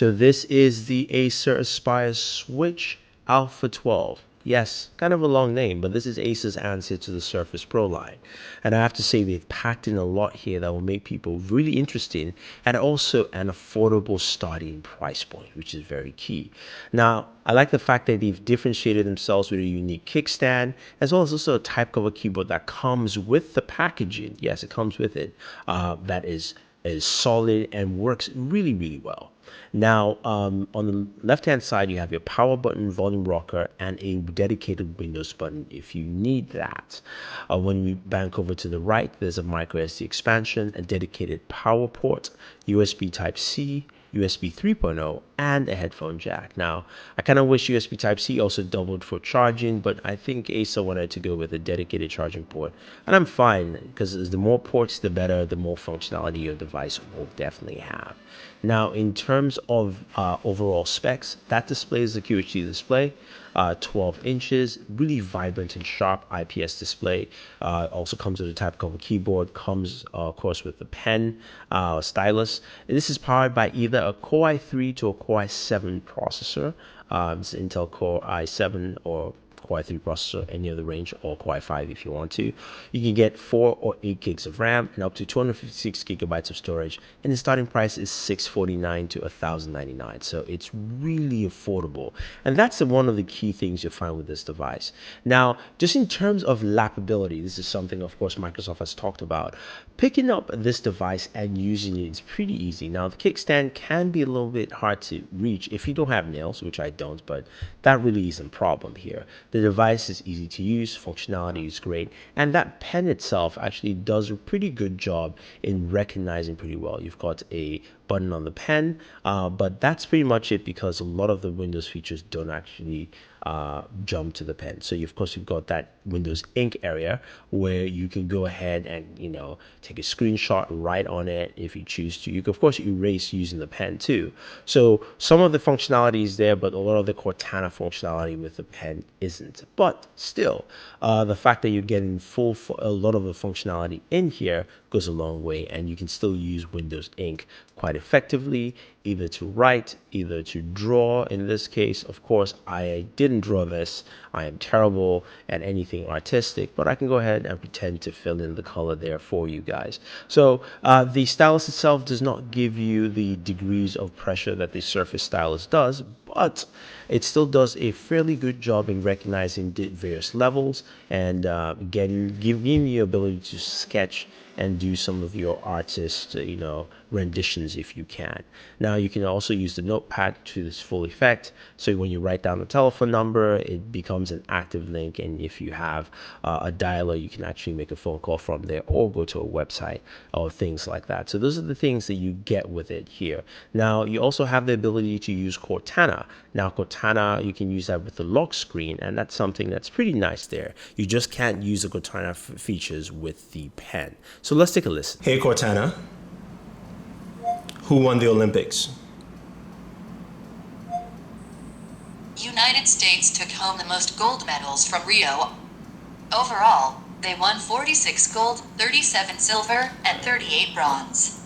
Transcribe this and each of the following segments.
So this is the Acer Aspire Switch Alpha 12. Yes, kind of a long name, but this is Acer's answer to the Surface Pro line. And I have to say they've packed in a lot here that will make people really interested, and also an affordable starting price point, which is very key. Now, I like the fact that they've differentiated themselves with a unique kickstand, as well as also a type cover keyboard that comes with the packaging. Yes, it comes with it. That is solid and works really well. Now, on the left-hand side, you have your power button, volume rocker, and a dedicated Windows button if you need that. When we bank over to the right, there's a micro SD expansion, a dedicated power port, USB Type-C, USB 3.0, and a headphone jack. Now, I kind of wish USB Type-C also doubled for charging, but I think Acer wanted to go with a dedicated charging port. And I'm fine, because the more ports, the better, the more functionality your device will definitely have. Now, in terms of overall specs, that display is a QHD display, 12 inches, really vibrant and sharp IPS display. Also comes with a type cover keyboard, comes of course with a pen, stylus. This is powered by either a Core i3 to a Core i7 processor. It's Intel Core i7 or Core i3 processor, any other range, or Core i5 if you want to. You can get 4 or 8 gigs of RAM and up to 256 gigabytes of storage, and the starting price is $649 to $1,099, so it's really affordable. And that's one of the key things you'll find with this device. Now, just in terms of lappability, this is something of course Microsoft has talked about. Picking up this device and using it is pretty easy. Now, the kickstand can be a little bit hard to reach if you don't have nails, which I don't, but that really isn't a problem here. The device is easy to use, functionality is great, and that pen itself actually does a pretty good job in recognizing pretty well. You've got a button on the pen, but that's pretty much it, because a lot of the Windows features don't actually jump to the pen. So of course you've got that Windows Ink area where you can go ahead and take a screenshot right on it if you choose to. You can of course erase using the pen too. So some of the functionality is there, but a lot of the Cortana functionality with the pen isn't. But still, the fact that you're getting a lot of the functionality in here goes a long way, and you can still use Windows Ink quite effectively, either to write, either to draw. In this case, of course, I didn't draw this. I am terrible at anything artistic, but I can go ahead and pretend to fill in the color there for you guys. So the stylus itself does not give you the degrees of pressure that the Surface stylus does, but it still does a fairly good job in recognizing the various levels and giving you the ability to sketch and do some of your artist, renditions if you can. Now you can also use the notepad to this full effect. So when you write down the telephone number, it becomes an active link, and if you have a dialer, you can actually make a phone call from there or go to a website or things like that. So those are the things that you get with it here. Now you also have the ability to use Cortana. Now Cortana, you can use that with the lock screen, and that's something that's pretty nice there. You just can't use the Cortana features with the pen. So let's take a listen. Hey Cortana, who won the Olympics? United States took home the most gold medals from Rio. Overall, they won 46 gold, 37 silver, and 38 bronze.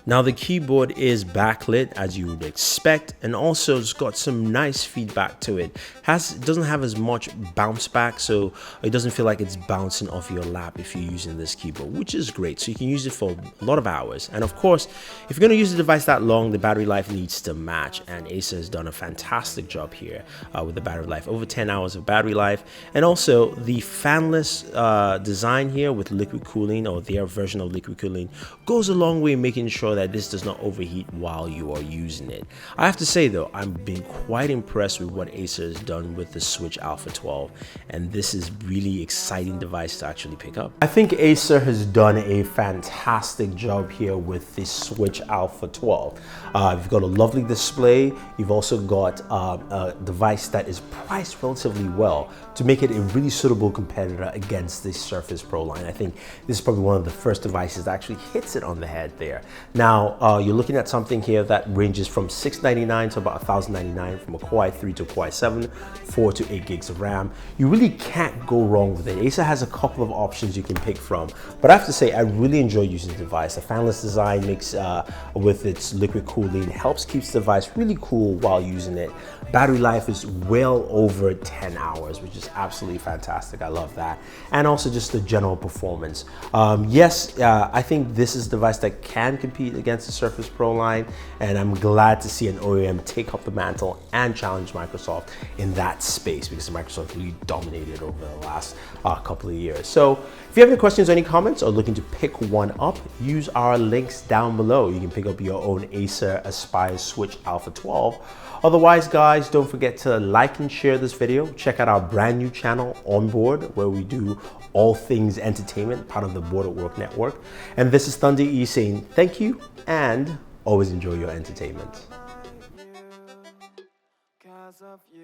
Now the keyboard is backlit as you would expect, and also it's got some nice feedback to it. It doesn't have as much bounce back, so it doesn't feel like it's bouncing off your lap if you're using this keyboard, which is great. So you can use it for a lot of hours. And of course, if you're going to use the device that long, the battery life needs to match, and Acer has done a fantastic job here with the battery life, over 10 hours of battery life. And also the fanless design here with liquid cooling, or their version of liquid cooling, goes a long way in making sure that this does not overheat while you are using it. I have to say though, I've been quite impressed with what Acer has done with the Switch Alpha 12, and this is really exciting device to actually pick up. I think Acer has done a fantastic job here with the Switch Alpha 12. You've got a lovely display. You've also got a device that is priced relatively well to make it a really suitable competitor against the Surface Pro line. I think this is probably one of the first devices that actually hits it on the head there. Now, you're looking at something here that ranges from $699 to about $1,099, from a Core i3 to a Core i7, 4 to 8 gigs of RAM. You really can't go wrong with it. Acer has a couple of options you can pick from, but I have to say, I really enjoy using the device. The fanless design makes, with its liquid cooling, helps keep the device really cool while using it. Battery life is well over 10 hours, which is absolutely fantastic. I love that. And also just the general performance. Yes, I think this is a device that can compete against the Surface Pro line, and I'm glad to see an OEM take up the mantle and challenge Microsoft in that space, because Microsoft really dominated over the last couple of years. So if you have any questions or any comments or looking to pick one up, use our links down below. You can pick up your own Acer Aspire Switch Alpha 12. Otherwise, guys, don't forget to like and share this video. Check out our brand new channel, Onboard, where we do all things entertainment, part of the Board at Work network. And this is Thunder E saying thank you and always enjoy your entertainment. 'Cause of you.